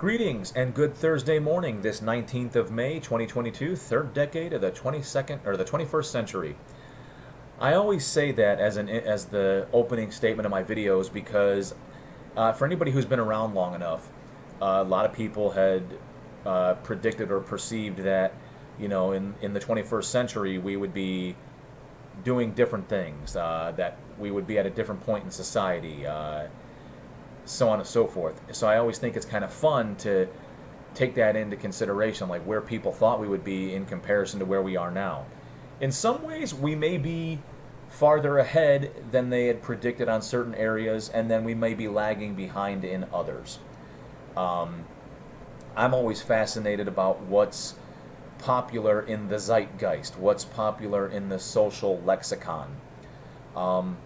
Greetings and good Thursday morning, this 19th of May, 2022, third decade of the 22nd or the 21st century. I always say that as the opening statement of my videos because for anybody who's been around long enough, a lot of people had predicted or perceived that, in the 21st century we would be doing different things, that we would be at a different point in society, so on and so forth. So I always think it's kind of fun to take that into consideration, like where people thought we would be in comparison to where we are now. In some ways, we may be farther ahead than they had predicted on certain areas, and then we may be lagging behind in others. I'm always fascinated about what's popular in the zeitgeist, what's popular in the social lexicon. And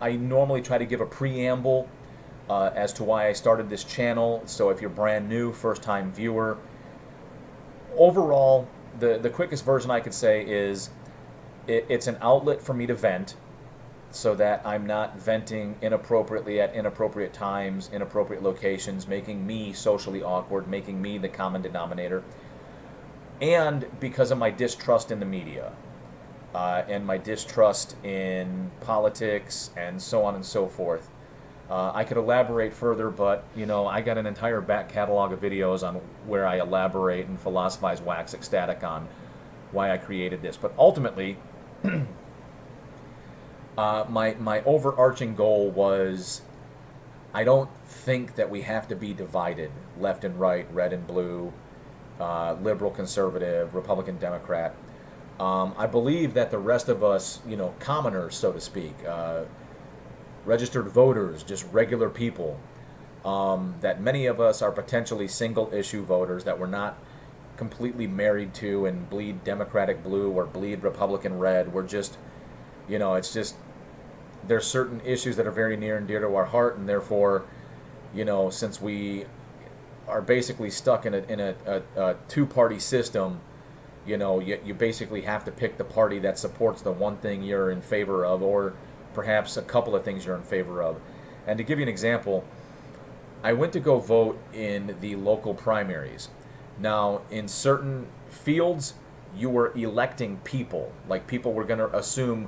I normally try to give a preamble as to why I started this channel. So if you're brand new, first-time viewer, overall, the quickest version I could say is it's an outlet for me to vent, so that I'm not venting inappropriately at inappropriate times, inappropriate locations, making me socially awkward, making me the common denominator, and because of my distrust in the media. And my distrust in politics and so on and so forth. I could elaborate further, but I got an entire back catalog of videos on where I elaborate and philosophize, wax ecstatic on why I created this. But ultimately, my overarching goal was, I don't think that we have to be divided left and right, red and blue, liberal, conservative, Republican, Democrat. I believe that the rest of us, commoners, so to speak, registered voters, just regular people, that many of us are potentially single-issue voters, that we're not completely married to and bleed Democratic blue or bleed Republican red. We're just, it's just, there's certain issues that are very near and dear to our heart, and therefore, since we are basically stuck in a two-party system, you basically have to pick the party that supports the one thing you're in favor of, or perhaps a couple of things you're in favor of. And to give you an example, I went to go vote in the local primaries. Now, in certain fields, you were electing people, like people were going to assume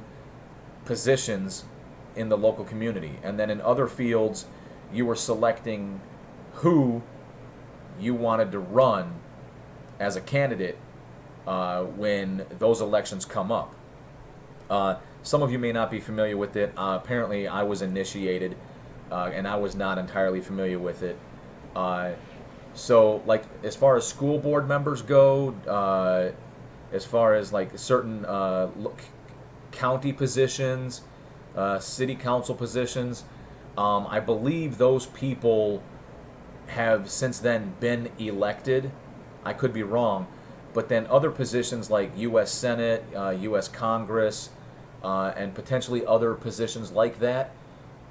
positions in the local community. And then in other fields, you were selecting who you wanted to run as a candidate when those elections come up. Some of you may not be familiar with it. Apparently, I was initiated, and I was not entirely familiar with it. So, like, as far as school board members go, as far as like certain county positions, city council positions, I believe those people have since then been elected. I could be wrong. But then other positions like U.S. Senate, U.S. Congress, and potentially other positions like that,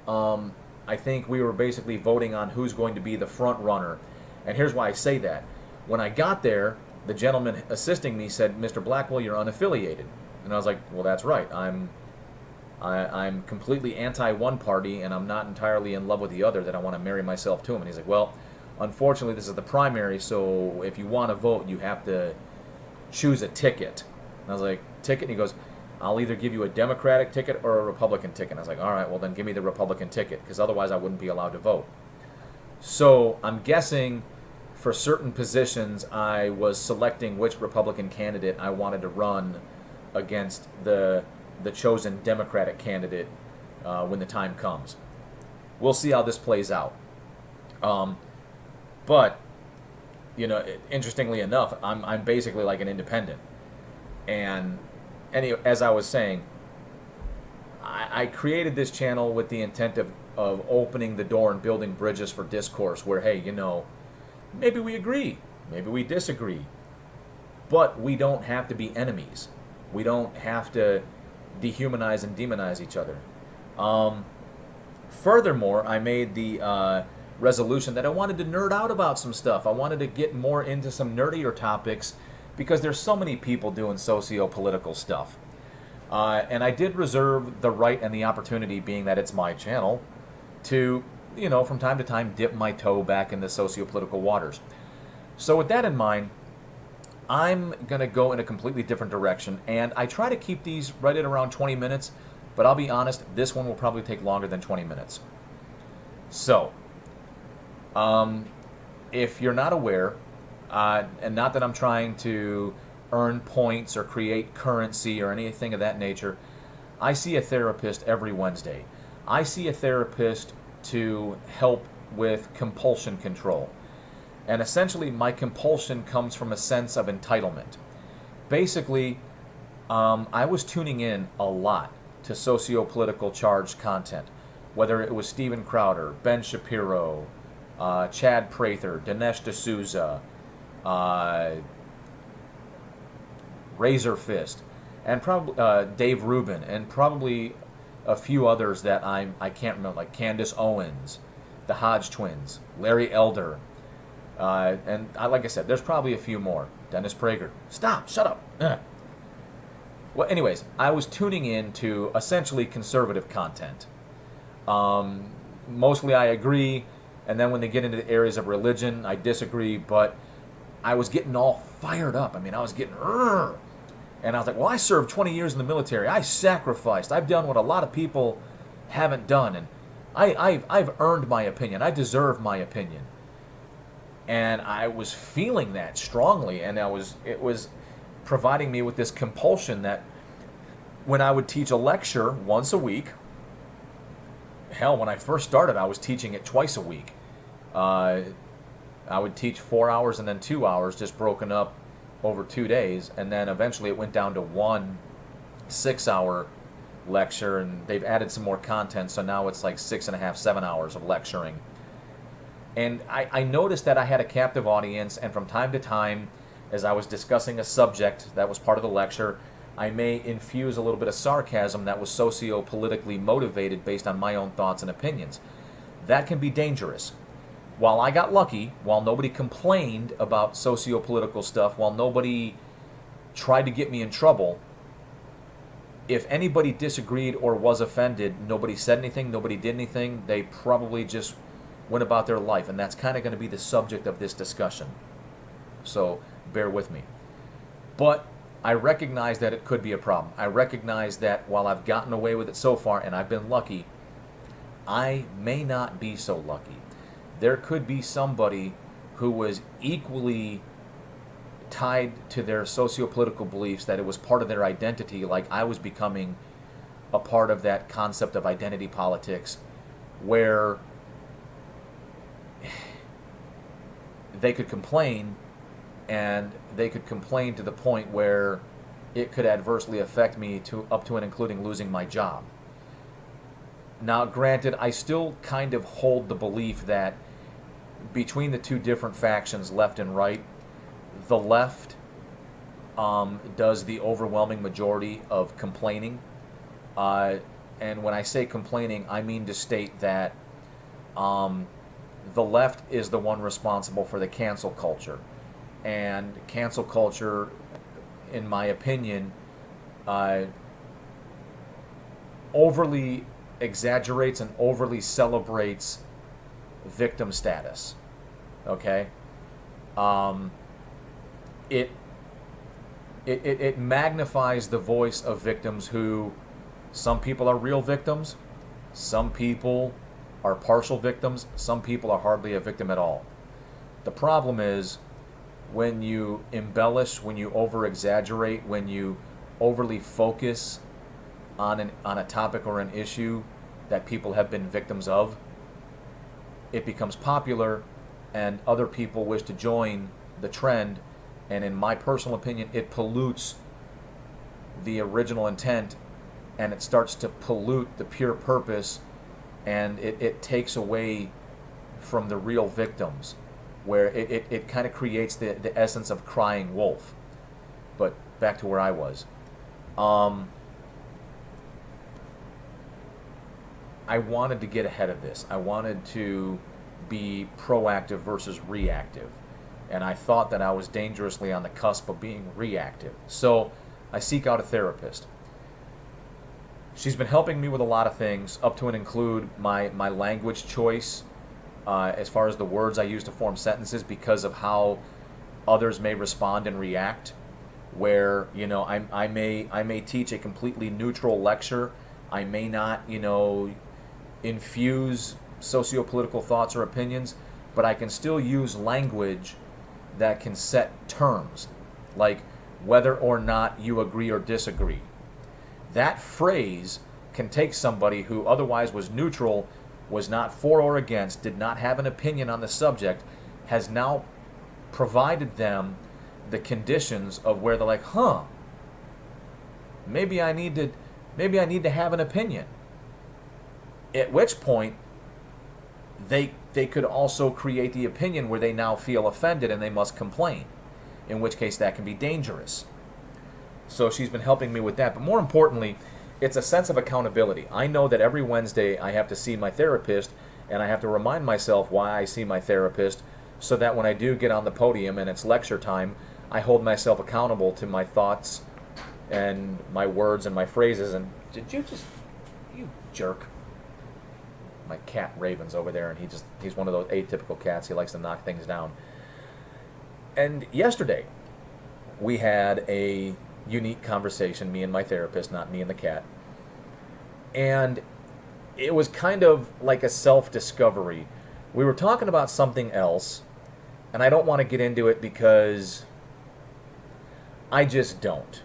I think we were basically voting on who's going to be the front runner. And here's why I say that. When I got there, the gentleman assisting me said, "Mr. Blackwell, you're unaffiliated." And I was like, well, that's right. I'm completely anti one party, and I'm not entirely in love with the other, that I want to marry myself to him. And he's like, well, unfortunately, this is the primary, so if you want to vote, you have to choose a ticket. And I was like, ticket? And he goes, I'll either give you a Democratic ticket or a Republican ticket. And I was like, all right, well then give me the Republican ticket, because otherwise I wouldn't be allowed to vote. So I'm guessing for certain positions I was selecting which Republican candidate I wanted to run against the chosen Democratic candidate when the time comes. We'll see how this plays out. But interestingly enough, I'm basically like an independent. And anyway, as I was saying, I created this channel with the intent of opening the door and building bridges for discourse where, hey, maybe we agree, maybe we disagree, but we don't have to be enemies. We don't have to dehumanize and demonize each other. Furthermore, I made the resolution that I wanted to nerd out about some stuff. I wanted to get more into some nerdier topics because there's so many people doing socio-political stuff. And I did reserve the right and the opportunity, being that it's my channel, to from time to time, dip my toe back in the socio-political waters. So with that in mind, I'm going to go in a completely different direction, and I try to keep these right at around 20 minutes, but I'll be honest, this one will probably take longer than 20 minutes. So, if you're not aware, and not that I'm trying to earn points or create currency or anything of that nature, I see a therapist every Wednesday. I see a therapist to help with compulsion control. And essentially, my compulsion comes from a sense of entitlement. Basically, I was tuning in a lot to socio-political charged content, whether it was Steven Crowder, Ben Shapiro, Chad Prather, Dinesh D'Souza, Razor Fist, and probably Dave Rubin, and probably a few others that I can't remember, like Candace Owens, the Hodge twins, Larry Elder, and like I said, there's probably a few more. Dennis Prager. Stop! Shut up! Ugh. Well, anyways, I was tuning in to essentially conservative content. Mostly I agree, and then when they get into the areas of religion, I disagree, but I was getting all fired up. I mean, I was getting, and I was like, well, I served 20 years in the military. I sacrificed. I've done what a lot of people haven't done, and I've earned my opinion. I deserve my opinion. And I was feeling that strongly, and it was providing me with this compulsion that when I would teach a lecture once a week, hell, when I first started, I was teaching it twice a week. I would teach 4 hours and then 2 hours, just broken up over 2 days, and then eventually it went down to 1 6-hour lecture, and they've added some more content, so now it's like 6.5, 7 hours of lecturing. And I noticed that I had a captive audience, and from time to time, as I was discussing a subject that was part of the lecture, I may infuse a little bit of sarcasm that was socio-politically motivated based on my own thoughts and opinions. That can be dangerous. While I got lucky, while nobody complained about socio-political stuff, while nobody tried to get me in trouble, if anybody disagreed or was offended, nobody said anything, nobody did anything, they probably just went about their life, and that's kind of going to be the subject of this discussion. So bear with me. But I recognize that it could be a problem. I recognize that while I've gotten away with it so far, and I've been lucky, I may not be so lucky. There could be somebody who was equally tied to their socio-political beliefs, that it was part of their identity, like I was becoming a part of that concept of identity politics, where they could complain, and they could complain to the point where it could adversely affect me up to and including losing my job. Now, granted, I still kind of hold the belief that between the two different factions, left and right, the left does the overwhelming majority of complaining. And when I say complaining, I mean to state that the left is the one responsible for the cancel culture. And cancel culture, in my opinion, overly exaggerates and overly celebrates victim status. Okay? It magnifies the voice of victims who, some people are real victims, some people are partial victims, some people are hardly a victim at all. The problem is when you embellish, when you over-exaggerate, when you overly focus on a topic or an issue that people have been victims of, it becomes popular and other people wish to join the trend, and in my personal opinion, it pollutes the original intent, and it starts to pollute the pure purpose, and it takes away from the real victims, where it kind of creates the essence of crying wolf. But back to where I was. I wanted to get ahead of this. I wanted to be proactive versus reactive. And I thought that I was dangerously on the cusp of being reactive. So I seek out a therapist. She's been helping me with a lot of things, up to and include my language choice, as far as the words I use to form sentences, because of how others may respond and react. Where I may teach a completely neutral lecture. I may not infuse socio-political thoughts or opinions, but I can still use language that can set terms, like whether or not you agree or disagree. That phrase can take somebody who otherwise was neutral, was not for or against, did not have an opinion on the subject, has now provided them the conditions of where they're like, maybe I need to have an opinion. At which point they could also create the opinion where they now feel offended and they must complain, in which case that can be dangerous. So she's been helping me with that. But more importantly, it's a sense of accountability. I know that every Wednesday I have to see my therapist, and I have to remind myself why I see my therapist, so that when I do get on the podium and it's lecture time, I hold myself accountable to my thoughts and my words and my phrases. And you jerk. My cat Raven's over there, and he's one of those atypical cats. He likes to knock things down. And yesterday, we had a unique conversation, me and my therapist, not me and the cat. And it was kind of like a self-discovery. We were talking about something else, and I don't want to get into it because I just don't.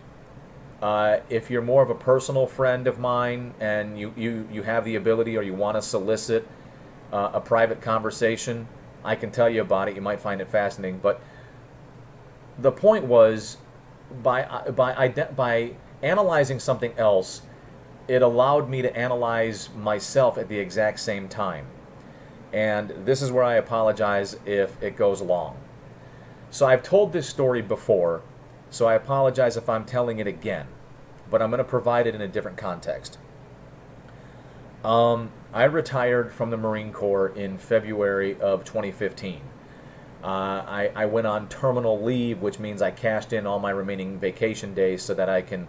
If you're more of a personal friend of mine and you have the ability, or you want to solicit a private conversation, I can tell you about it. You might find it fascinating. But the point was, by analyzing something else, it allowed me to analyze myself at the exact same time. And this is where I apologize if it goes long. So I've told this story before, so I apologize if I'm telling it again, but I'm going to provide it in a different context. I retired from the Marine Corps in February of 2015. I went on terminal leave, which means I cashed in all my remaining vacation days so that I can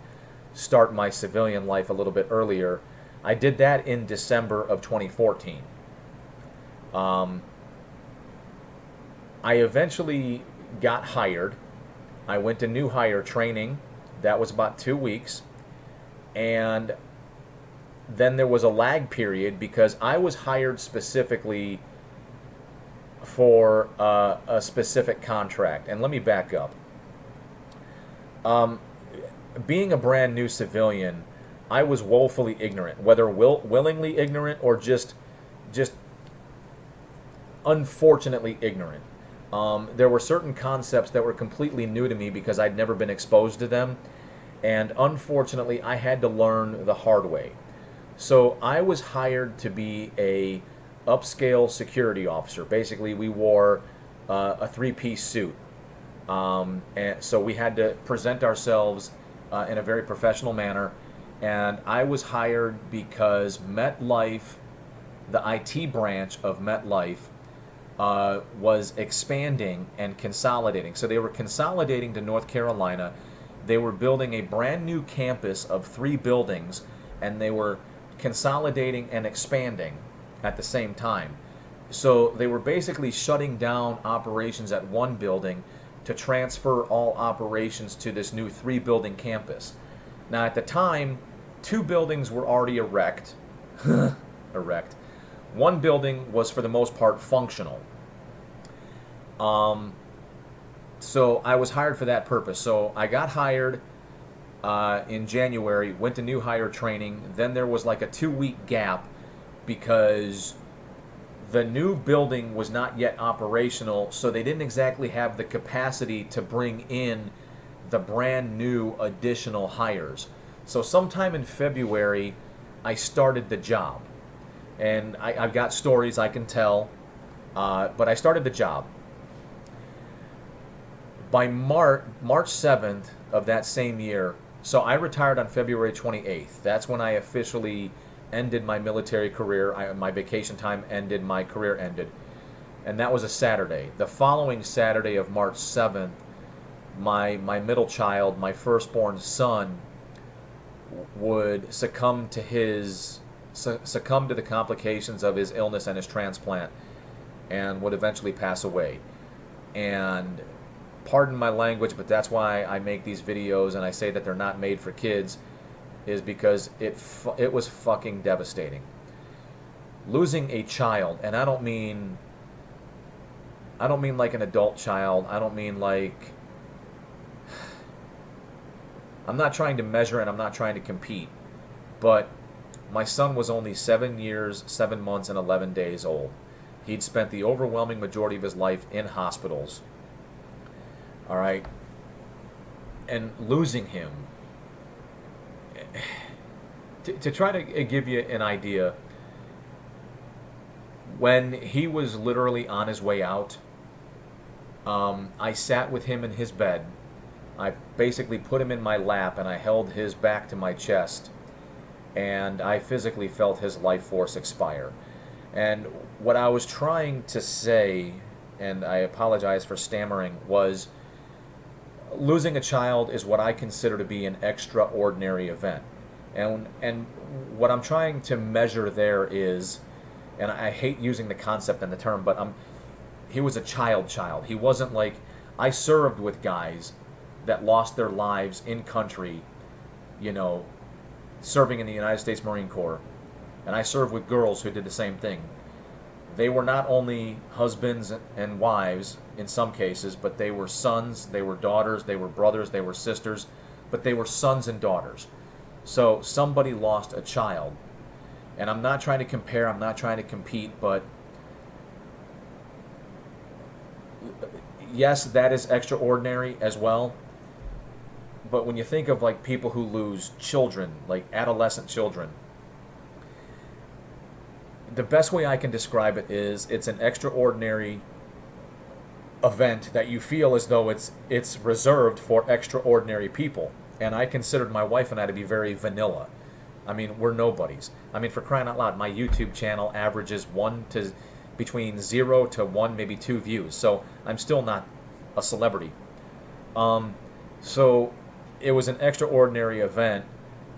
start my civilian life a little bit earlier. I did that in December of 2014. I eventually got hired. I went to new hire training. That was about 2 weeks. And then there was a lag period because I was hired specifically for a specific contract. And let me back up. Being a brand new civilian, I was woefully ignorant, whether willingly ignorant or just unfortunately ignorant. There were certain concepts that were completely new to me because I'd never been exposed to them, and unfortunately I had to learn the hard way. So I was hired to be a upscale security officer. Basically, we wore a three-piece suit, and so we had to present ourselves in a very professional manner. And I was hired because MetLife, the IT branch of MetLife, was expanding and consolidating. So they were consolidating to North Carolina. They were building a brand new campus of 3 buildings, and they were consolidating and expanding at the same time. So they were basically shutting down operations at one building to transfer all operations to this new 3-building campus. Now at the time, 2 buildings were already erect. Erect. 1 building was for the most part functional. So I was hired for that purpose. So I got hired in January, went to new hire training. Then there was like a 2-week gap because the new building was not yet operational, so they didn't exactly have the capacity to bring in the brand new additional hires. So sometime in February, I started the job. And I've got stories I can tell, but I started the job. By March 7th of that same year, so I retired on February 28th. That's when I officially ended my military career. My vacation time ended, my career ended. And that was a Saturday. The following Saturday of March 7th, my middle child, my firstborn son, would succumb to the complications of his illness and his transplant, and would eventually pass away. And pardon my language, but that's why I make these videos and I say that they're not made for kids, is because it was fucking devastating. Losing a child, and I don't mean like an adult child. I don't mean like, I'm not trying to measure and I'm not trying to compete, but my son was only 7 years, 7 months, and 11 days old. He'd spent the overwhelming majority of his life in hospitals. All right. And losing him, to try to give you an idea, when he was literally on his way out, I sat with him in his bed. I basically put him in my lap and I held his back to my chest, and I physically felt his life force expire. And what I was trying to say, and I apologize for stammering, was losing a child is what I consider to be an extraordinary event. And what I'm trying to measure there is, and I hate using the concept and the term, but he was a child. He wasn't like, I served with guys that lost their lives in country, you know, serving in the United States Marine Corps. And I served with girls who did the same thing. They were not only husbands and wives in some cases, but they were sons, they were daughters, they were brothers, they were sisters, but they were sons and daughters. So somebody lost a child. And I'm not trying to compare, I'm not trying to compete, but yes, that is extraordinary as well. But when you think of like people who lose children, like adolescent children, the best way I can describe it is it's an extraordinary event that you feel as though it's reserved for extraordinary people. And I considered my wife and I to be very vanilla. I mean, we're nobodies. I mean, for crying out loud, my YouTube channel averages between 0 to 1, maybe 2 views. So I'm still not a celebrity. So it was an extraordinary event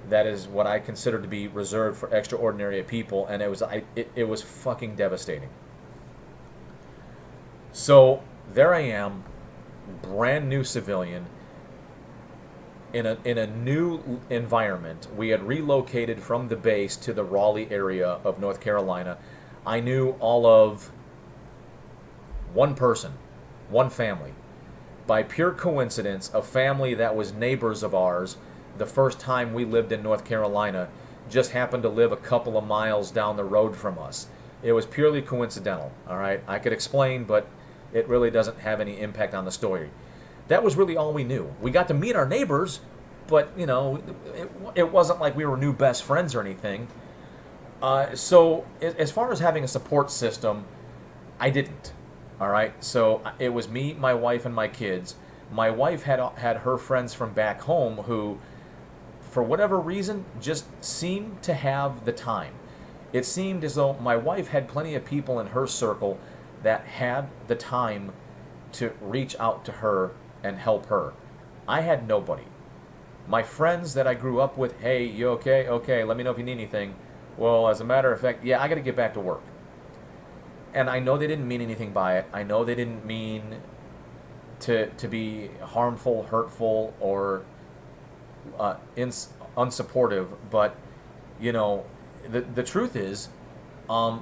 that is what I consider to be reserved for extraordinary people, and it was fucking devastating. So there I am, brand new civilian, in a new environment. We had relocated from the base to the Raleigh area of North Carolina. I knew all of one person, one family. By pure coincidence, a family that was neighbors of ours the first time we lived in North Carolina just happened to live a couple of miles down the road from us. It was purely coincidental, all right? I could explain, but it really doesn't have any impact on the story. That was really all we knew. We got to meet our neighbors, but, you know, it wasn't like we were new best friends or anything. So as far as having a support system, I didn't. All right, so it was me, my wife, and my kids. My wife had her friends from back home who, for whatever reason, just seemed to have the time. It seemed as though my wife had plenty of people in her circle that had the time to reach out to her and help her. I had nobody. My friends that I grew up with, hey, you okay? Okay, let me know if you need anything. Well, as a matter of fact, yeah, I got to get back to work. And I know they didn't mean anything by it. I know they didn't mean to be harmful, hurtful, or unsupportive. But, you know, the truth is,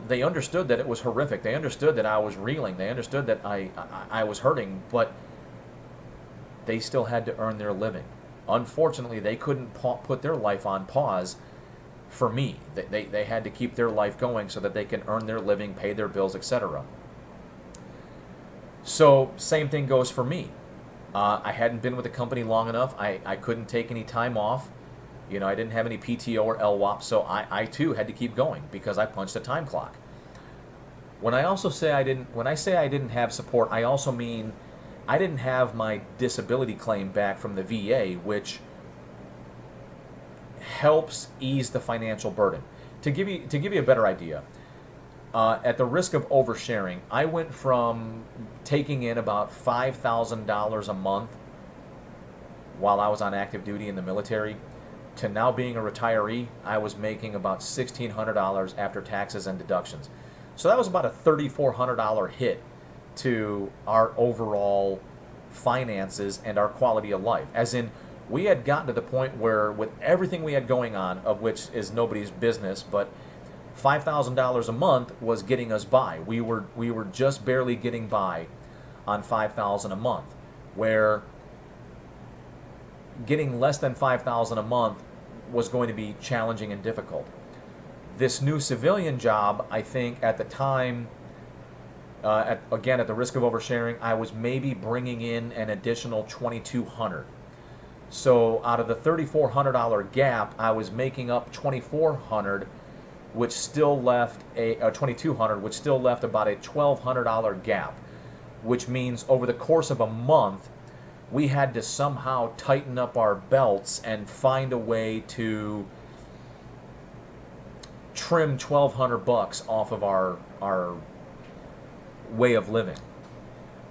they understood that it was horrific. They understood that I was reeling. They understood that I was hurting. But they still had to earn their living. Unfortunately, they couldn't put their life on pause for me. They had to keep their life going so that they can earn their living, pay their bills, etc. So same thing goes for me. I hadn't been with the company long enough. I couldn't take any time off. You know, I didn't have any PTO or LWOP, so I too had to keep going because I punched a time clock. When I say I didn't have support, I also mean I didn't have my disability claim back from the VA, which helps ease the financial burden. To give you a better idea, at the risk of oversharing, I went from taking in about $5,000 a month while I was on active duty in the military to now being a retiree, I was making about $1,600 after taxes and deductions. So that was about a $3,400 hit to our overall finances and our quality of life. As in, we had gotten to the point where, with everything we had going on, of which is nobody's business, but $5,000 a month was getting us by. We were just barely getting by on $5,000 a month, where getting less than $5,000 a month was going to be challenging and difficult. This new civilian job, I think at the time, again at the risk of oversharing, I was maybe bringing in an additional $2,200. So out of the $3,400 gap, I was making up $2,400, which still left $2,200, which still left about a $1,200 gap, which means over the course of a month, we had to somehow tighten up our belts and find a way to trim $1,200 off of our way of living.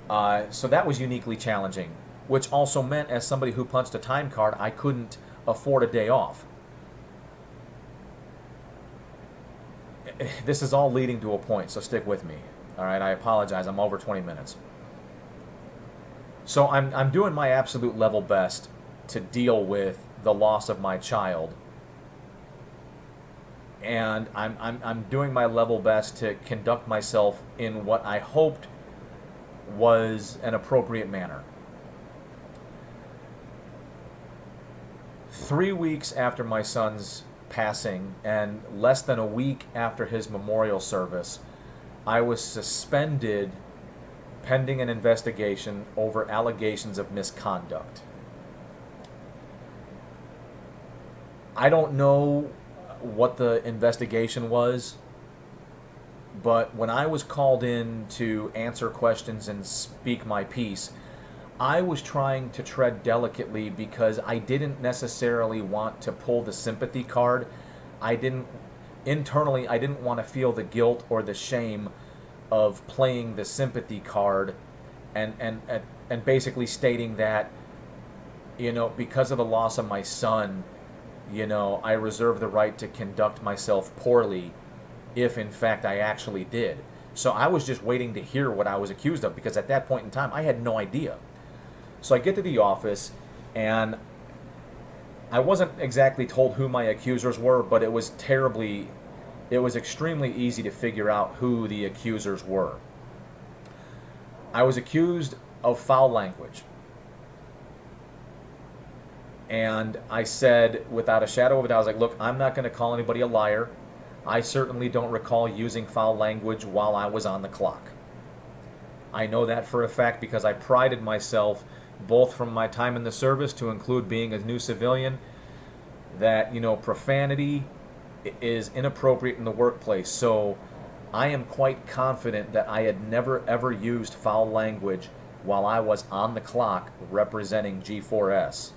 So that was uniquely challenging, which also meant, as somebody who punched a time card, I couldn't afford a day off. This is all leading to a point, so stick with me. All right, I apologize, I'm over 20 minutes. So I'm doing my absolute level best to deal with the loss of my child, and I'm doing my level best to conduct myself in what I hoped was an appropriate manner. 3 weeks after my son's passing, and less than a week after his memorial service, I was suspended pending an investigation over allegations of misconduct. I don't know what the investigation was, but when I was called in to answer questions and speak my piece, I was trying to tread delicately because I didn't necessarily want to pull the sympathy card. Internally, I didn't want to feel the guilt or the shame of playing the sympathy card and basically stating that, because of the loss of my son, I reserve the right to conduct myself poorly if in fact I actually did. So I was just waiting to hear what I was accused of, because at that point in time I had no idea. So I get to the office, and I wasn't exactly told who my accusers were, but it was extremely easy to figure out who the accusers were. I was accused of foul language. And I said, without a shadow of a doubt, I was like, look, I'm not going to call anybody a liar. I certainly don't recall using foul language while I was on the clock. I know that for a fact because I prided myself, both from my time in the service to include being a new civilian, that, profanity is inappropriate in the workplace. So I am quite confident that I had never ever used foul language while I was on the clock representing G4S.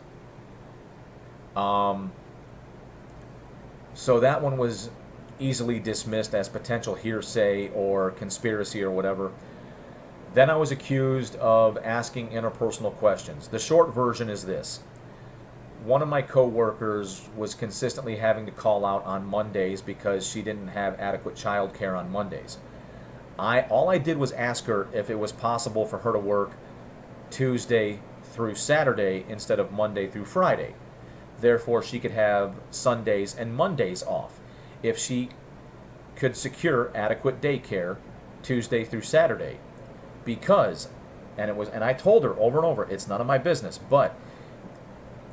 So that one was easily dismissed as potential hearsay or conspiracy or whatever. Then I was accused of asking interpersonal questions. The short version is this. One of my co-workers was consistently having to call out on Mondays because she didn't have adequate child care on Mondays. All I did was ask her if it was possible for her to work Tuesday through Saturday instead of Monday through Friday. Therefore, she could have Sundays and Mondays off. If she could secure adequate daycare Tuesday through Saturday. Because, and I told her over and over, it's none of my business, but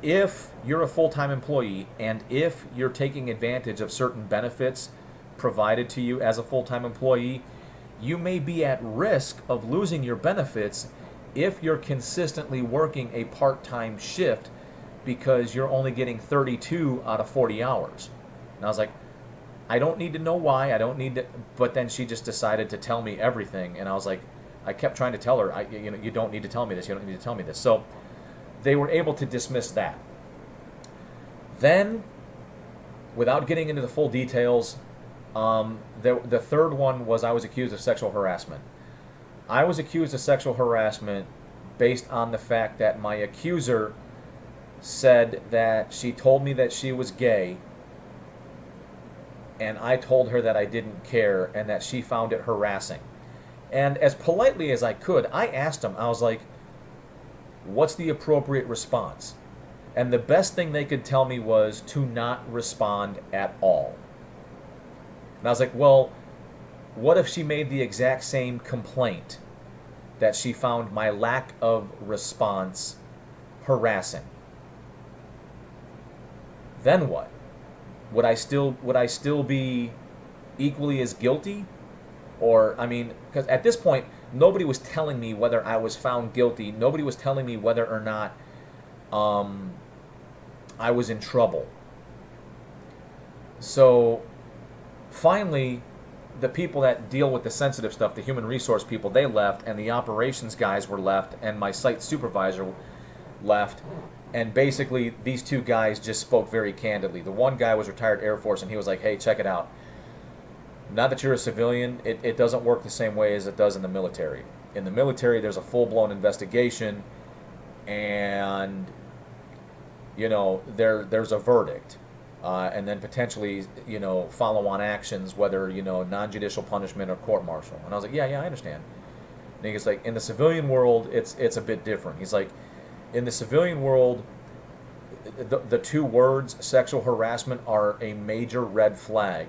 if you're a full-time employee and if you're taking advantage of certain benefits provided to you as a full-time employee, you may be at risk of losing your benefits if you're consistently working a part-time shift because you're only getting 32 out of 40 hours. And I was like, I don't need to know why, I don't need to, but then she just decided to tell me everything, and I was like, I kept trying to tell her, you don't need to tell me this, you don't need to tell me this. So they were able to dismiss that. Then, without getting into the full details, the third one was I was accused of sexual harassment. I was accused of sexual harassment based on the fact that my accuser said that she told me that she was gay, and I told her that I didn't care and that she found it harassing. And as politely as I could, I asked them, I was like, what's the appropriate response? And the best thing they could tell me was to not respond at all. And I was like, well, what if she made the exact same complaint, that she found my lack of response harassing? Then what? Would I still be equally as guilty? Or, I mean, because at this point, nobody was telling me whether I was found guilty. Nobody was telling me whether or not I was in trouble. So finally, the people that deal with the sensitive stuff, the human resource people, they left, and the operations guys were left, and my site supervisor left. And basically, these two guys just spoke very candidly. The one guy was retired Air Force, and he was like, hey, check it out. Now that you're a civilian, it doesn't work the same way as it does in the military. In the military, there's a full-blown investigation, and, you know, there's a verdict. And then potentially, you know, follow-on actions, whether, you know, non-judicial punishment or court-martial. And I was like, yeah, I understand. And he's like, in the civilian world, it's a bit different. He's like, in the civilian world, the two words sexual harassment are a major red flag.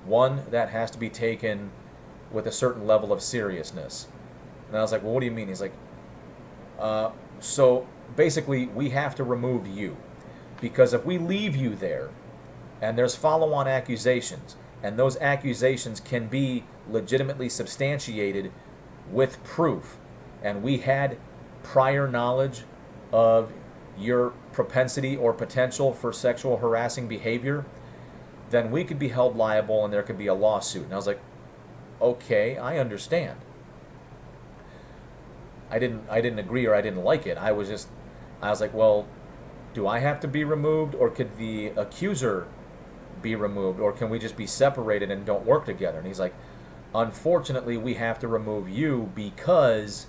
One that has to be taken with a certain level of seriousness. And I was like, well, what do you mean? He's like, so basically, we have to remove you. Because if we leave you there, and there's follow-on accusations, and those accusations can be legitimately substantiated with proof, and we had prior knowledge of your propensity or potential for sexual harassing behavior, then we could be held liable and there could be a lawsuit. And I was like, okay, I understand. I didn't agree or I didn't like it. I was like, well, do I have to be removed, or could the accuser be removed, or can we just be separated and don't work together? And he's like, unfortunately, we have to remove you because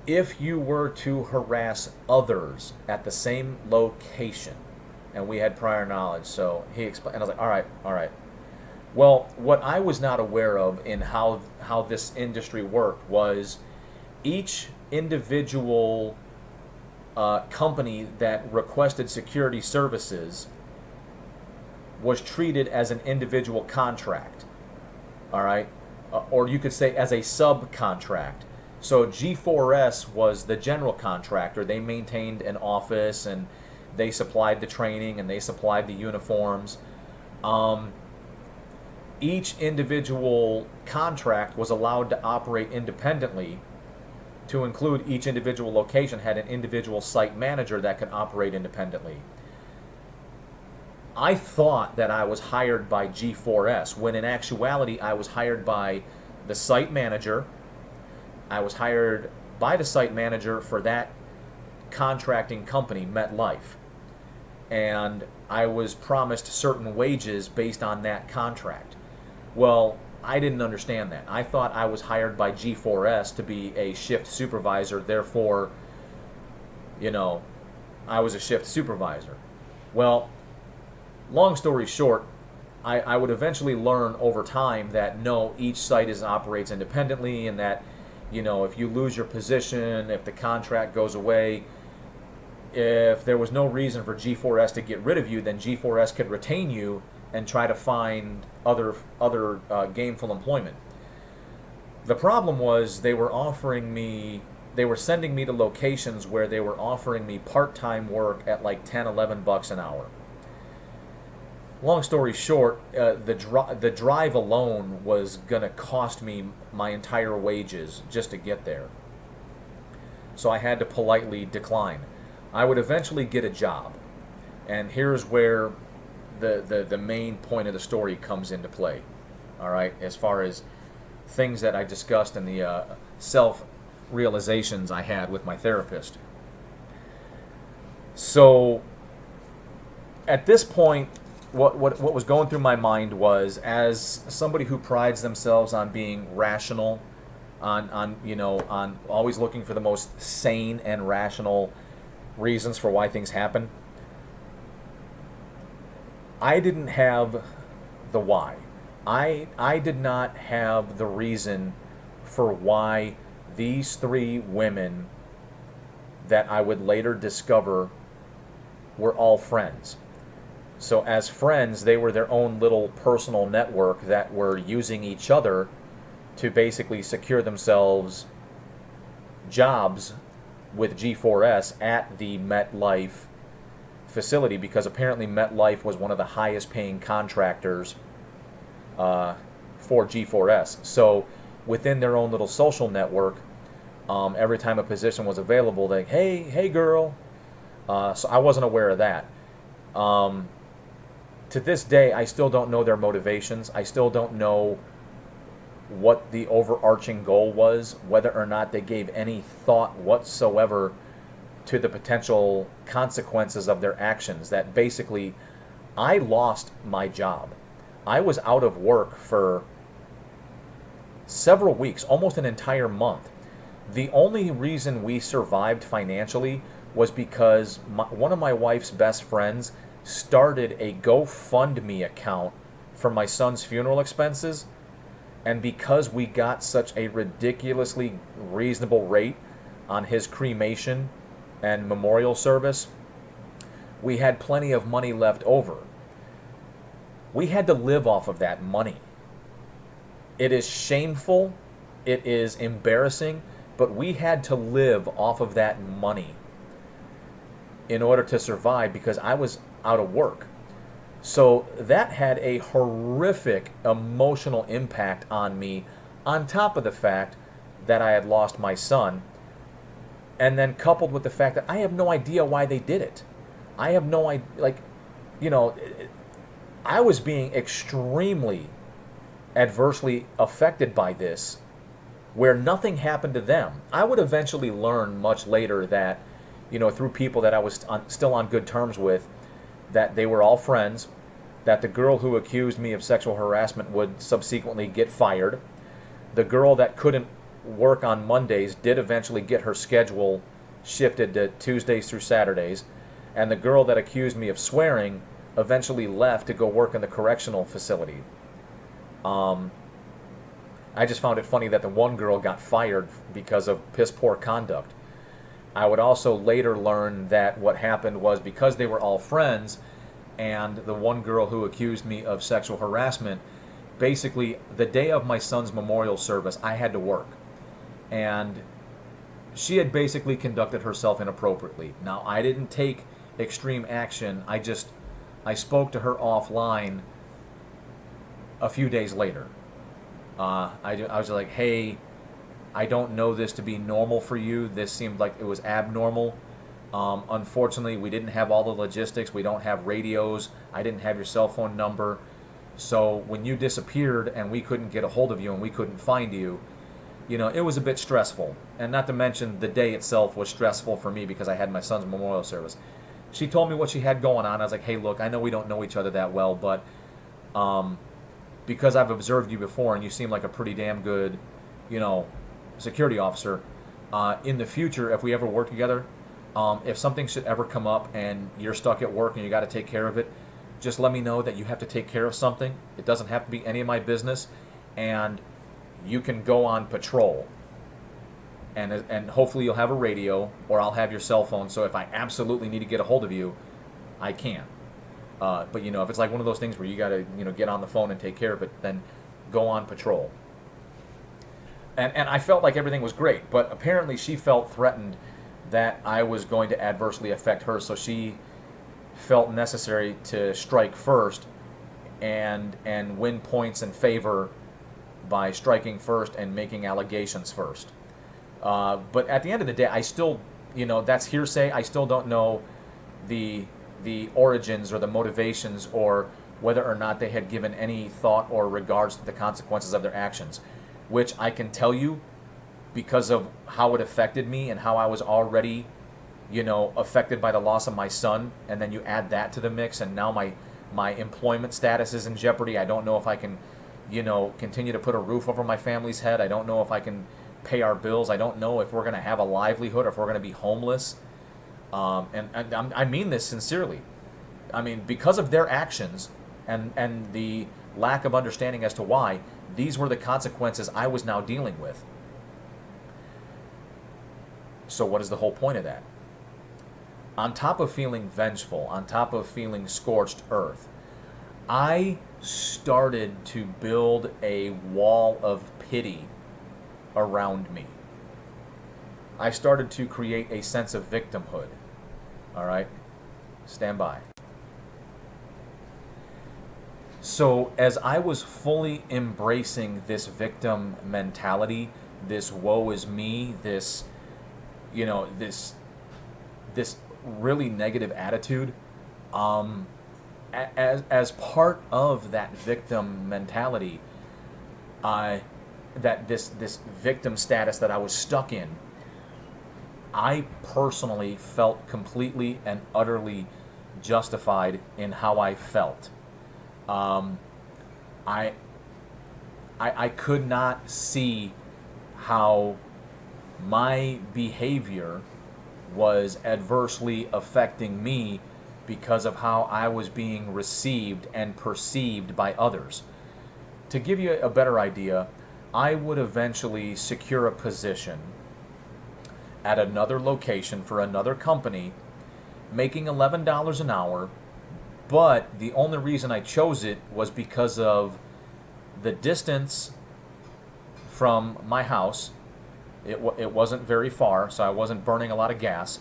if you were to harass others at the same location, and we had prior knowledge, so he explained, and I was like, all right. Well, what I was not aware of in how this industry worked was each individual company that requested security services was treated as an individual contract, all right? Or you could say as a subcontract. So G4S was the general contractor. They maintained an office, and they supplied the training, and they supplied the uniforms. Each individual contract was allowed to operate independently, to include each individual location had an individual site manager that could operate independently. I thought that I was hired by G4S, when in actuality I was hired by the site manager. I was hired by the site manager for that contracting company, MetLife. And I was promised certain wages based on that contract. Well, I didn't understand that. I thought I was hired by G4S to be a shift supervisor, therefore, you know, I was a shift supervisor. Well, long story short, I would eventually learn over time that no, each site operates independently, and that, you know, if you lose your position, if the contract goes away, if there was no reason for G4S to get rid of you, then G4S could retain you and try to find other gainful employment. The problem was they were sending me to locations where they were offering me part-time work at like 10, 11 bucks an hour. Long story short, the drive alone was going to cost me my entire wages just to get there. So I had to politely decline. I would eventually get a job. And here's where the main point of the story comes into play. All right, as far as things that I discussed and the self-realizations I had with my therapist. So at this point, what was going through my mind was, as somebody who prides themselves on being rational, on always looking for the most sane and rational reasons for why things happen. I didn't have the why. I did not have the reason for why these three women that I would later discover were all friends. So as friends, they were their own little personal network that were using each other to basically secure themselves jobs with G4S at the MetLife facility, because apparently MetLife was one of the highest paying contractors for G4S. So within their own little social network, every time a position was available, they, hey girl. So I wasn't aware of that. To this day, I still don't know their motivations. I still don't know what the overarching goal was, whether or not they gave any thought whatsoever to the potential consequences of their actions. That basically, I lost my job. I was out of work for several weeks, almost an entire month. The only reason we survived financially was because one of my wife's best friends started a GoFundMe account for my son's funeral expenses. And because we got such a ridiculously reasonable rate on his cremation and memorial service, we had plenty of money left over. We had to live off of that money. It is shameful, it is embarrassing, but we had to live off of that money in order to survive because I was out of work. So that had a horrific emotional impact on me, on top of the fact that I had lost my son, and then coupled with the fact that I have no idea why they did it. I have no idea, I was being extremely adversely affected by this, where nothing happened to them. I would eventually learn much later that, through people that I was still on good terms with, that they were all friends, that the girl who accused me of sexual harassment would subsequently get fired. The girl that couldn't work on Mondays did eventually get her schedule shifted to Tuesdays through Saturdays. And the girl that accused me of swearing eventually left to go work in the correctional facility. I just found it funny that the one girl got fired because of piss poor conduct. I would also later learn that what happened was because they were all friends, and the one girl who accused me of sexual harassment, basically the day of my son's memorial service, I had to work. And she had basically conducted herself inappropriately. Now, I didn't take extreme action. I spoke to her offline a few days later. I was like, hey, I don't know this to be normal for you. This seemed like it was abnormal. Unfortunately, we didn't have all the logistics. We don't have radios. I didn't have your cell phone number. So when you disappeared and we couldn't get a hold of you and we couldn't find you, it was a bit stressful. And not to mention the day itself was stressful for me because I had my son's memorial service. She told me what she had going on. I was like, hey, look, I know we don't know each other that well, but because I've observed you before and you seem like a pretty damn good, security officer, in the future, if we ever work together, if something should ever come up and you're stuck at work and you got to take care of it, just let me know that you have to take care of something. It doesn't have to be any of my business, and you can go on patrol. And hopefully you'll have a radio, or I'll have your cell phone, so if I absolutely need to get a hold of you, I can. But if it's like one of those things where you got to get on the phone and take care of it, then go on patrol. And I felt like everything was great, but apparently she felt threatened that I was going to adversely affect her, so she felt necessary to strike first and win points in favor by striking first and making allegations first. But at the end of the day, I still, that's hearsay. I still don't know the origins or the motivations, or whether or not they had given any thought or regards to the consequences of their actions, which I can tell you because of how it affected me and how I was already, affected by the loss of my son, and then you add that to the mix, and now my employment status is in jeopardy. I don't know if I can, continue to put a roof over my family's head. I don't know if I can pay our bills. I don't know if we're going to have a livelihood or if we're going to be homeless. I mean this sincerely. I mean, because of their actions and the lack of understanding as to why, these were the consequences I was now dealing with. So what is the whole point of that? On top of feeling vengeful, on top of feeling scorched earth, I started to build a wall of pity around me. I started to create a sense of victimhood. All right? Stand by. So as I was fully embracing this victim mentality, this woe is me, this, this really negative attitude, as part of that victim mentality, that this victim status that I was stuck in, I personally felt completely and utterly justified in how I felt. I could not see how my behavior was adversely affecting me because of how I was being received and perceived by others. To give you a better idea, I would eventually secure a position at another location for another company, making $11 an hour, but the only reason I chose it was because of the distance from my house. It wasn't very far, so I wasn't burning a lot of gas,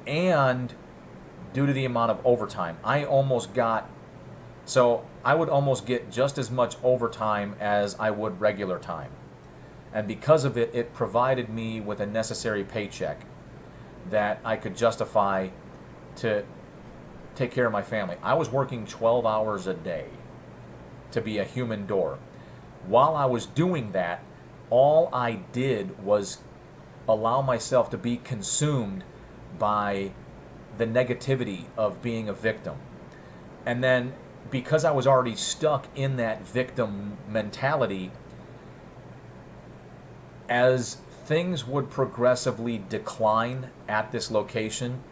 and due to the amount of overtime. I would almost get just as much overtime as I would regular time. And because of it, it provided me with a necessary paycheck that I could justify to take care of my family. I was working 12 hours a day to be a human door. While I was doing that, all I did was allow myself to be consumed by the negativity of being a victim. And then because I was already stuck in that victim mentality, as things would progressively decline at this location,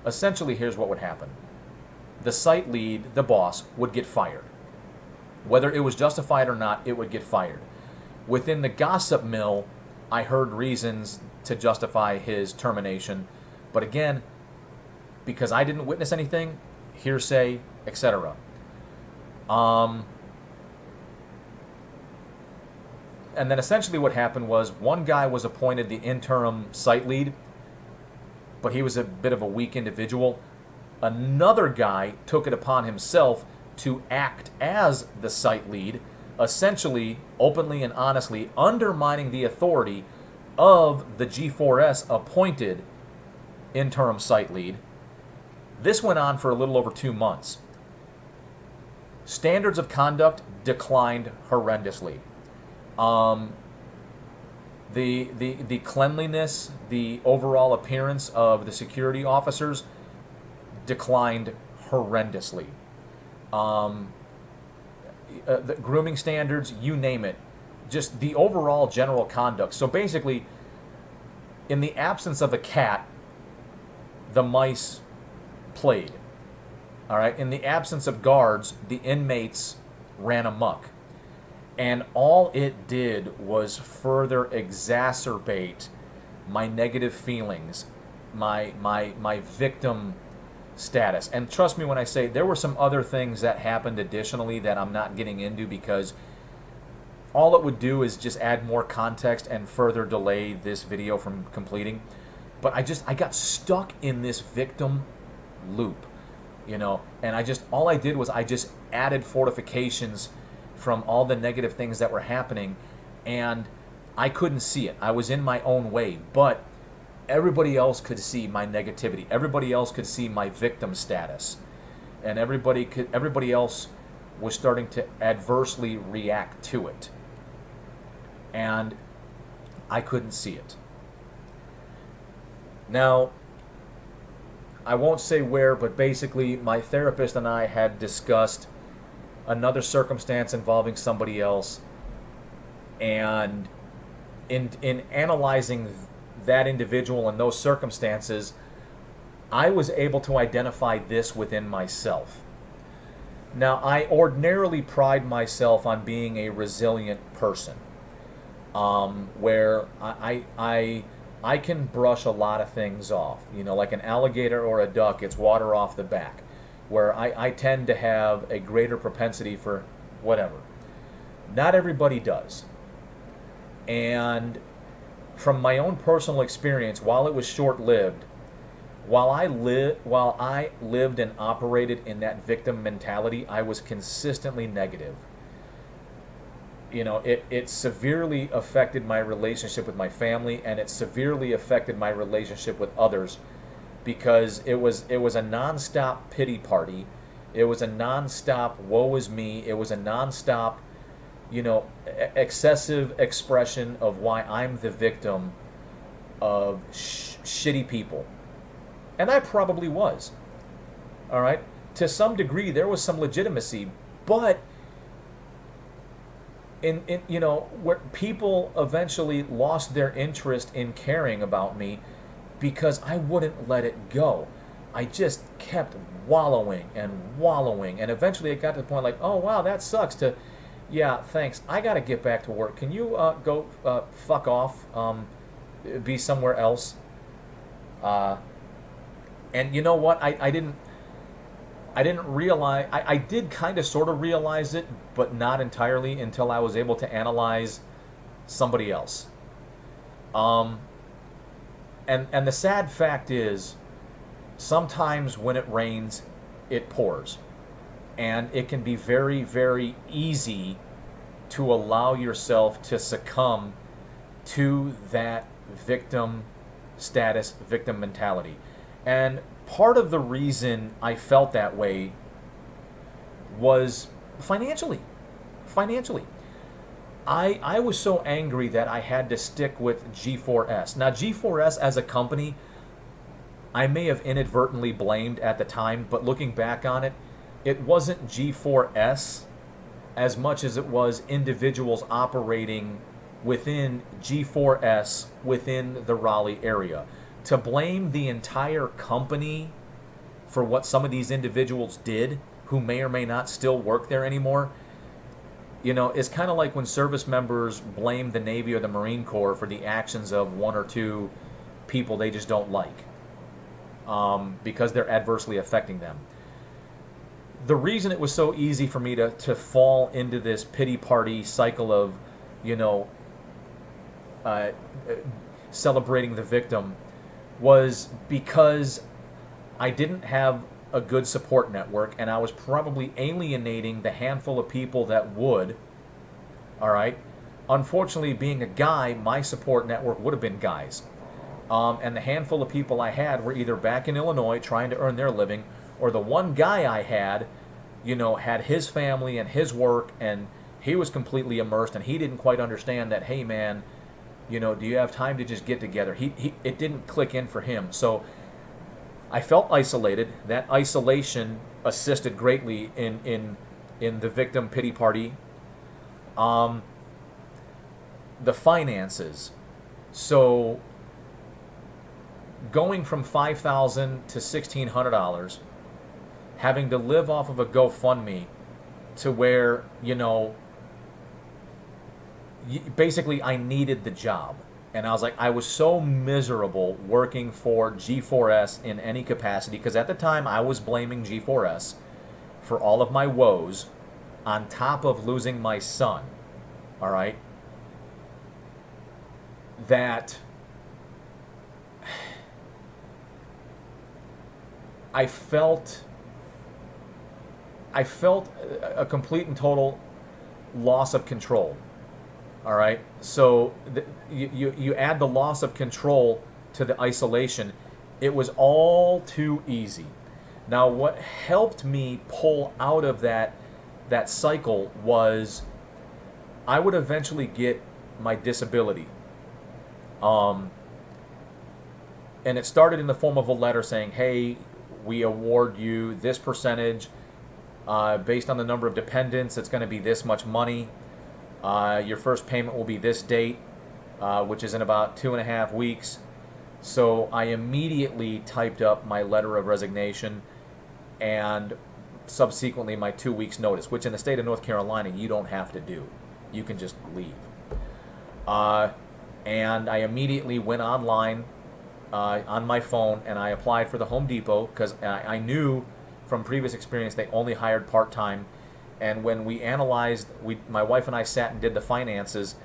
essentially here's what would happen. The site lead, the boss, would get fired. Whether it was justified or not, it would get fired. Within the gossip mill, I heard reasons to justify his termination, but again, because I didn't witness anything, hearsay, etc. And then essentially what happened was one guy was appointed the interim site lead, but he was a bit of a weak individual. Another guy took it upon himself to act as the site lead, essentially, openly and honestly undermining the authority of the G4S appointed interim site lead. This went on for a little over 2 months. Standards of conduct declined horrendously. The cleanliness, the overall appearance of the security officers declined horrendously. The grooming standards, you name it, just the overall general conduct. So basically, in the absence of a cat, the mice played. All right. In the absence of guards, the inmates ran amok. And all it did was further exacerbate my negative feelings, my victim status. And trust me when I say there were some other things that happened additionally that I'm not getting into, because all it would do is just add more context and further delay this video from completing. But I got stuck in this victim loop, and all I did was I just added fortifications from all the negative things that were happening, and I couldn't see it. I was in my own way, but everybody else could see my negativity. Everybody else could see my victim status, and everybody else was starting to adversely react to it, and I couldn't see it. Now, I won't say where, but basically my therapist and I had discussed another circumstance involving somebody else, and in analyzing that individual and those circumstances, I was able to identify this within myself. Now, I ordinarily pride myself on being a resilient person, where I can brush a lot of things off. You know, like an alligator or a duck, it's water off the back. Where I tend to have a greater propensity for whatever. Not everybody does. And from my own personal experience, while it was short-lived, while I lived and operated in that victim mentality, I was consistently negative. You know, it severely affected my relationship with my family, and it severely affected my relationship with others, because it was a nonstop pity party. It was a nonstop woe is me. It was a nonstop, excessive expression of why I'm the victim of shitty people. And I probably was. All right? To some degree, there was some legitimacy, but in where people eventually lost their interest in caring about me because I wouldn't let it go. I just kept wallowing, and eventually it got to the point like, oh wow, that sucks. To, yeah, thanks. I got to get back to work. Can you go fuck off? Be somewhere else. And you know what? I didn't realize. I did kind of sort of realize it, but not entirely until I was able to analyze somebody else. And the sad fact is, sometimes when it rains, it pours. And it can be very, very easy to allow yourself to succumb to that victim status, victim mentality. And part of the reason I felt that way was financially. Financially. I was so angry that I had to stick with G4S. Now, G4S as a company, I may have inadvertently blamed at the time, but looking back on it, it wasn't G4S as much as it was individuals operating within G4S within the Raleigh area. To blame the entire company for what some of these individuals did, who may or may not still work there anymore, it's kind of like when service members blame the Navy or the Marine Corps for the actions of one or two people they just don't like, because they're adversely affecting them. The reason it was so easy for me to fall into this pity party cycle of, celebrating the victim was because I didn't have a good support network, and I was probably alienating the handful of people that would. All right. Unfortunately, being a guy, my support network would have been guys. And the handful of people I had were either back in Illinois trying to earn their living, or the one guy I had, had his family and his work, and he was completely immersed, and he didn't quite understand that, hey man, do you have time to just get together? It didn't click in for him. So I felt isolated. That isolation assisted greatly in the victim pity party. The finances. So going from $5,000 to $1,600, having to live off of a GoFundMe, to where basically I needed the job. And I was so miserable working for G4S in any capacity, because at the time I was blaming G4S for all of my woes, on top of losing my son. All right? That I felt a complete and total loss of control. All right, so you add the loss of control to the isolation. It was all too easy. Now, what helped me pull out of that cycle was I would eventually get my disability. And it started in the form of a letter saying, hey, we award you this percentage based on the number of dependents. It's going to be this much money. Your first payment will be this date, which is in about 2.5 weeks. So I immediately typed up my letter of resignation and subsequently my 2 weeks notice, which in the state of North Carolina you don't have to do. You can just leave. Uh, and I immediately went online on my phone and I applied for the Home Depot because I knew from previous experience they only hired part-time. And when we analyzed, my wife and I sat and did the finances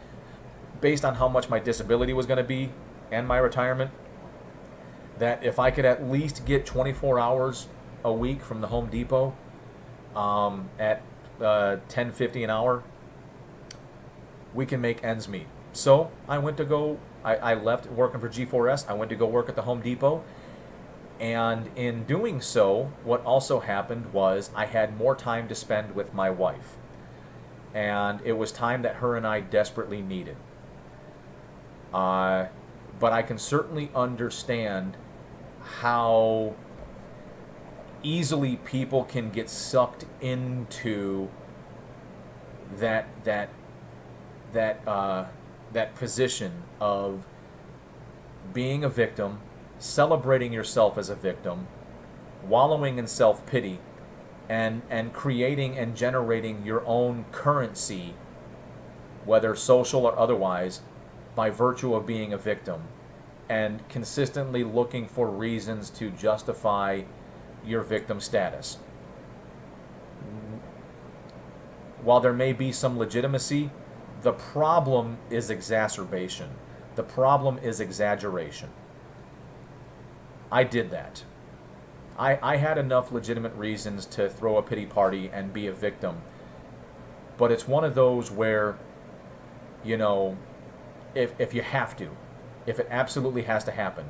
based on how much my disability was going to be and my retirement, that if I could at least get 24 hours a week from the Home Depot at $10.50 an hour, we can make ends meet. So I went to go, I left working for G4S, I went to go work at the Home Depot, and in doing so, what also happened was I had more time to spend with my wife. And it was time that her and I desperately needed. But I can certainly understand how easily people can get sucked into that position of being a victim, celebrating yourself as a victim, wallowing in self-pity, and creating and generating your own currency, whether social or otherwise, by virtue of being a victim, and consistently looking for reasons to justify your victim status. While there may be some legitimacy, the problem is exacerbation. The problem is exaggeration. I did that. I had enough legitimate reasons to throw a pity party and be a victim. But it's one of those where, you know, if you have to, if it absolutely has to happen,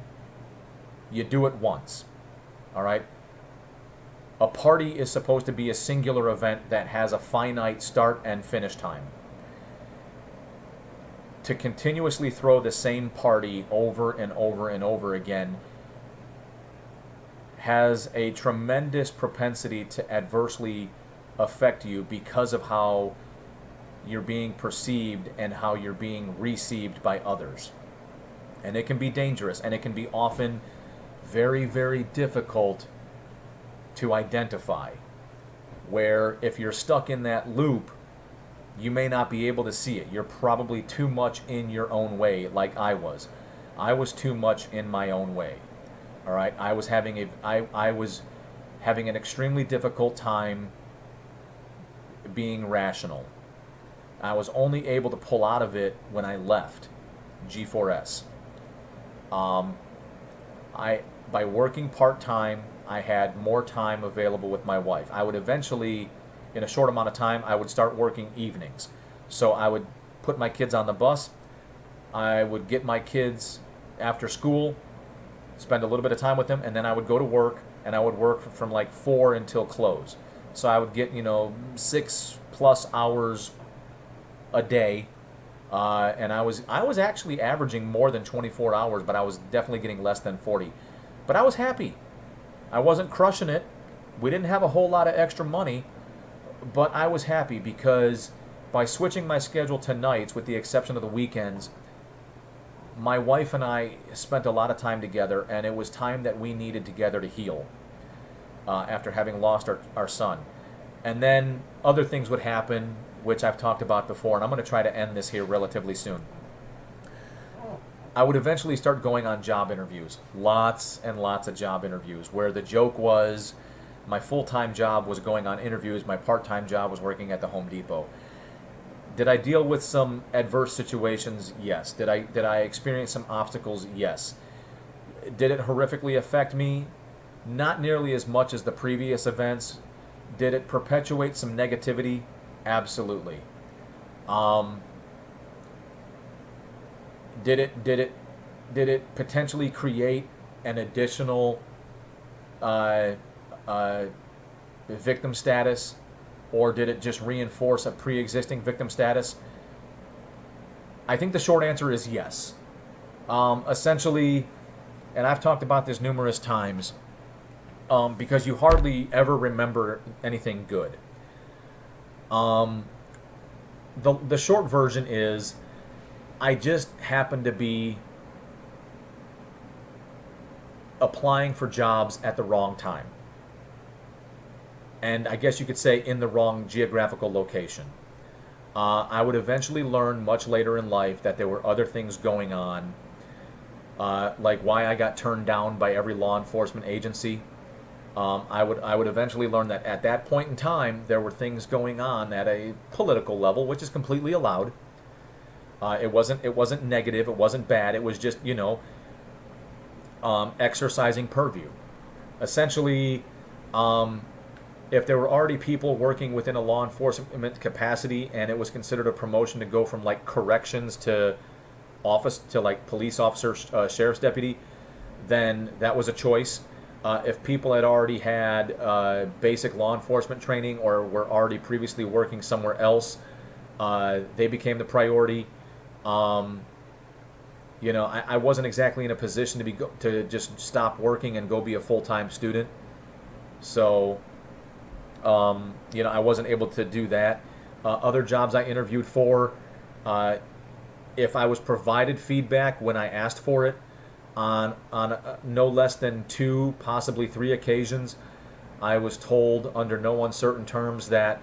you do it once. All right? A party is supposed to be a singular event that has a finite start and finish time. To continuously throw the same party over and over and over again has a tremendous propensity to adversely affect you because of how you're being perceived and how you're being received by others. And it can be dangerous, and it can be often very, very difficult to identify, where if you're stuck in that loop, you may not be able to see it. You're probably too much in your own way, like I was. I was too much in my own way. All right, I was having an extremely difficult time being rational. I was only able to pull out of it when I left G4S. By working part-time, I had more time available with my wife. I would eventually, in a short amount of time, I would start working evenings. So I would put my kids on the bus. I would get my kids after school, spend a little bit of time with them, and then I would go to work, and I would work from like 4 until close. So I would get, 6+ hours a day, and I was actually averaging more than 24 hours, but I was definitely getting less than 40. But I was happy. I wasn't crushing it. We didn't have a whole lot of extra money, but I was happy because by switching my schedule to nights, with the exception of the weekends, my wife and I spent a lot of time together, and it was time that we needed together to heal after having lost our son. And then other things would happen, which I've talked about before, and I'm going to try to end this here relatively soon. I would eventually start going on job interviews, lots and lots of job interviews, where the joke was my full-time job was going on interviews, my part-time job was working at the Home Depot. Did I deal with some adverse situations? Yes. Did I experience some obstacles? Yes. Did it horrifically affect me? Not nearly as much as the previous events. Did it perpetuate some negativity? Absolutely. Did it potentially create an additional victim status, or did it just reinforce a pre-existing victim status? I think the short answer is yes. Essentially, and I've talked about this numerous times, because you hardly ever remember anything good. The short version is, I just happened to be applying for jobs at the wrong time. And I guess you could say in the wrong geographical location. I would eventually learn much later in life that there were other things going on, like why I got turned down by every law enforcement agency. I would eventually learn that at that point in time there were things going on at a political level, which is completely allowed. It wasn't negative. It wasn't bad. It was just exercising purview. Essentially, if there were already people working within a law enforcement capacity and it was considered a promotion to go from like corrections to office to like police officer, sheriff's deputy, then that was a choice. If people had already had basic law enforcement training or were already previously working somewhere else, they became the priority. I wasn't exactly in a position to just stop working and go be a full-time student. So, I wasn't able to do that. Other jobs I interviewed for, if I was provided feedback when I asked for it, on no less than 2, possibly 3 occasions, I was told under no uncertain terms that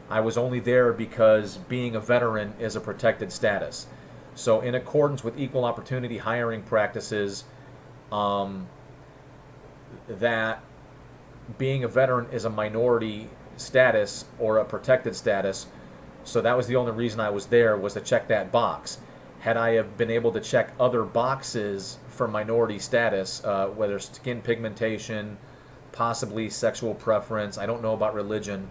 I was only there because being a veteran is a protected status. So in accordance with equal opportunity hiring practices, that being a veteran is a minority status or a protected status. So that was the only reason I was there, was to check that box. Had I have been able to check other boxes for minority status, whether skin pigmentation, possibly sexual preference, I don't know about religion,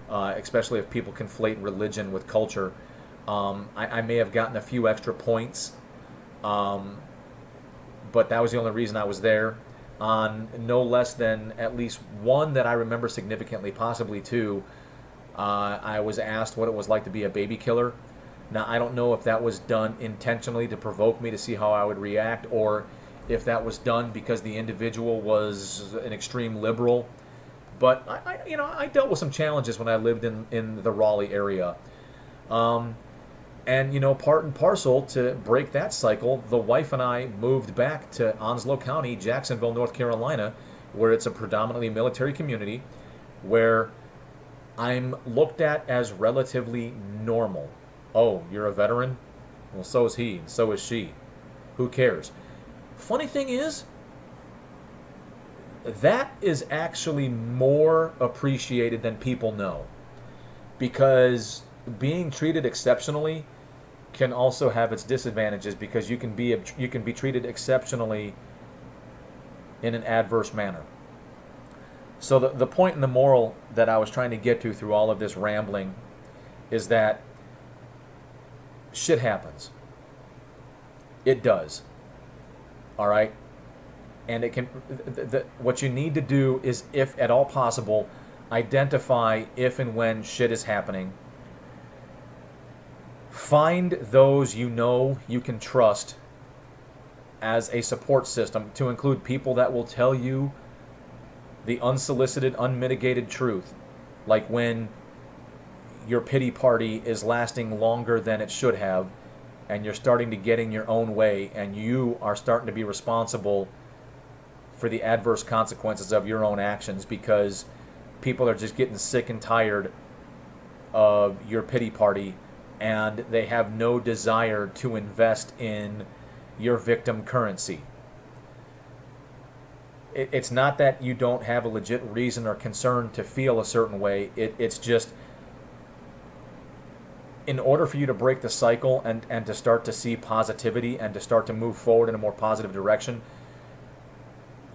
especially if people conflate religion with culture, I may have gotten a few extra points, but that was the only reason I was there. On no less than at least 1 that I remember significantly, possibly 2, I was asked what it was like to be a baby killer. Now, I don't know if that was done intentionally to provoke me to see how I would react, or if that was done because the individual was an extreme liberal. But I dealt with some challenges when I lived in the Raleigh area. And part and parcel to break that cycle, the wife and I moved back to Onslow County, Jacksonville, North Carolina, where it's a predominantly military community, where I'm looked at as relatively normal. Oh, you're a veteran? Well, so is he, and so is she. Who cares? Funny thing is, that is actually more appreciated than people know. Because being treated exceptionally can also have its disadvantages, because you can be treated exceptionally in an adverse manner. So the point and the moral that I was trying to get to through all of this rambling is that shit happens. It does. All right? And it can. What you need to do is, if at all possible, identify if and when shit is happening. Find those you can trust as a support system, to include people that will tell you the unsolicited, unmitigated truth. Like when your pity party is lasting longer than it should have, and you're starting to get in your own way, and you are starting to be responsible for the adverse consequences of your own actions, because people are just getting sick and tired of your pity party, and they have no desire to invest in your victim currency. It's not that you don't have a legit reason or concern to feel a certain way. It's just, in order for you to break the cycle and to start to see positivity and to start to move forward in a more positive direction,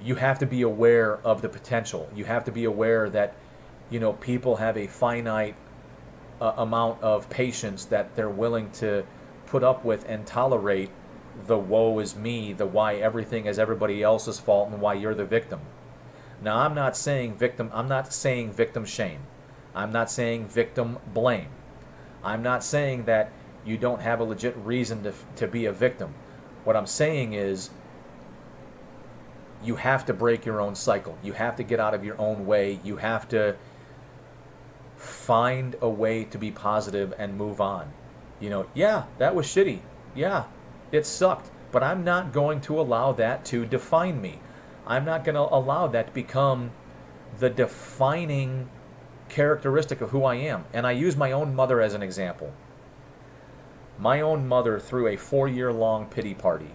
you have to be aware of the potential. You have to be aware that, people have a finite amount of patience that they're willing to put up with and tolerate the woe is me, the why everything is everybody else's fault and why you're the victim. Now, I'm not saying victim shame. I'm not saying victim blame. I'm not saying that you don't have a legit reason to be a victim. What I'm saying is, you have to break your own cycle. You have to get out of your own way. You have to find a way to be positive and move on. Yeah, that was shitty. Yeah, it sucked. But I'm not going to allow that to define me. I'm not going to allow that to become the defining characteristic of who I am. And I use my own mother as an example. My own mother threw a 4-year-long pity party.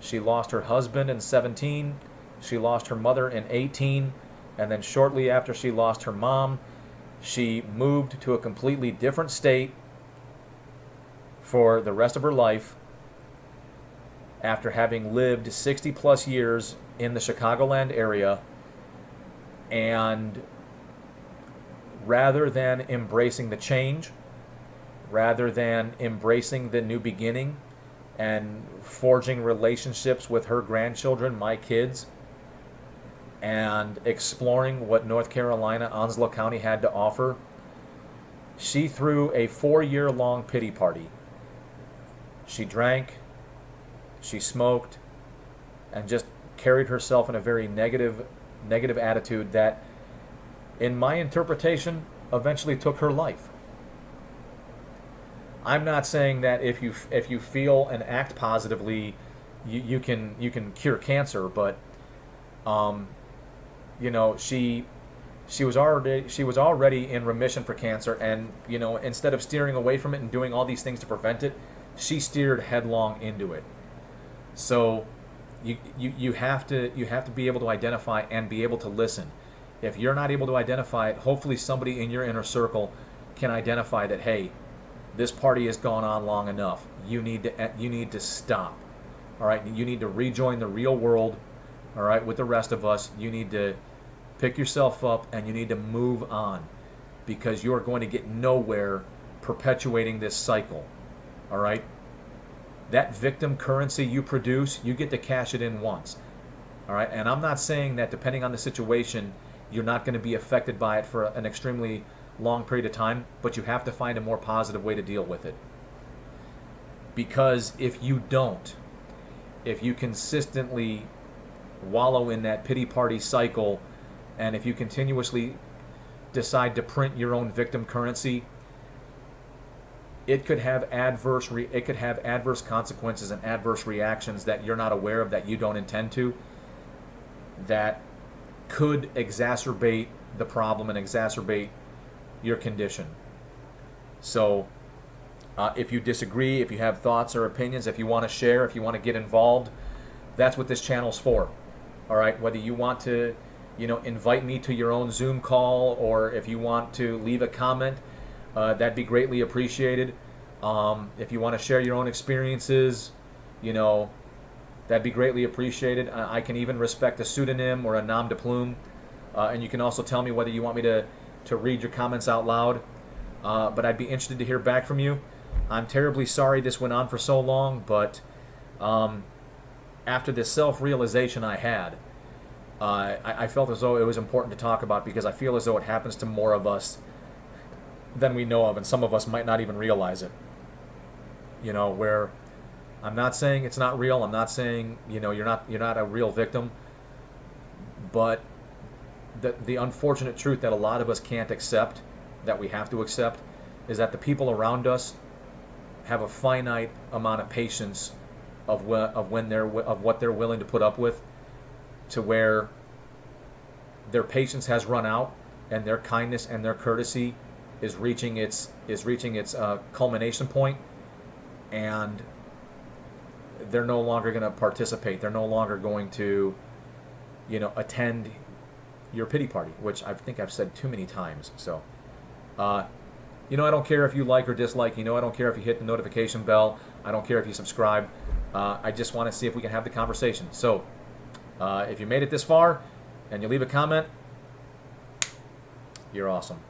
She lost her husband in 17, she lost her mother in 18, and then shortly after she lost her mom, she moved to a completely different state for the rest of her life after having lived 60 plus years in the Chicagoland area. And rather than embracing the change, rather than embracing the new beginning and forging relationships with her grandchildren, my kids, and exploring what North Carolina, Onslow County had to offer, she threw a 4-year-long pity party. She drank, she smoked, and just carried herself in a very negative attitude that, in my interpretation, eventually took her life. I'm not saying that if you feel and act positively, you can cure cancer, but she was already in remission for cancer, and instead of steering away from it and doing all these things to prevent it, she steered headlong into it. So you have to be able to identify and be able to listen. If you're not able to identify it, hopefully somebody in your inner circle can identify that, hey, this party has gone on long enough. You need to stop. All right, you need to rejoin the real world. All right, with the rest of us, you need to pick yourself up and you need to move on, because you are going to get nowhere perpetuating this cycle. All right, that victim currency you produce, you get to cash it in once. All right, and I'm not saying that depending on the situation, you're not going to be affected by it for an extremely long period of time, but you have to find a more positive way to deal with it. Because if you consistently wallow in that pity party cycle, and if you continuously decide to print your own victim currency, it could have adverse consequences and adverse reactions that you're not aware of, that you don't intend to, that could exacerbate the problem and exacerbate your condition. So if you disagree, if you have thoughts or opinions, if you want to share, if you want to get involved, that's what this channel's for. All right, whether you want to invite me to your own Zoom call, or if you want to leave a comment, that'd be greatly appreciated. If you want to share your own experiences, that'd be greatly appreciated. I can even respect a pseudonym or a nom de plume, and you can also tell me whether you want me to read your comments out loud, but I'd be interested to hear back from you. I'm terribly sorry this went on for so long, but after this self-realization I had, I felt as though it was important to talk about, because I feel as though it happens to more of us than we know of, and some of us might not even realize it. Where I'm not saying it's not real. I'm not saying you're not a real victim, but the unfortunate truth that a lot of us can't accept, that we have to accept, is that the people around us have a finite amount of patience of what they're willing to put up with, to where their patience has run out and their kindness and their courtesy is reaching its culmination point, and they're no longer going to participate. They're no longer going to attend your pity party, which I think I've said too many times. So I don't care if you like or dislike. I don't care if you hit the notification bell. I don't care if you subscribe. I just want to see if we can have the conversation. So if you made it this far and you leave a comment, you're awesome.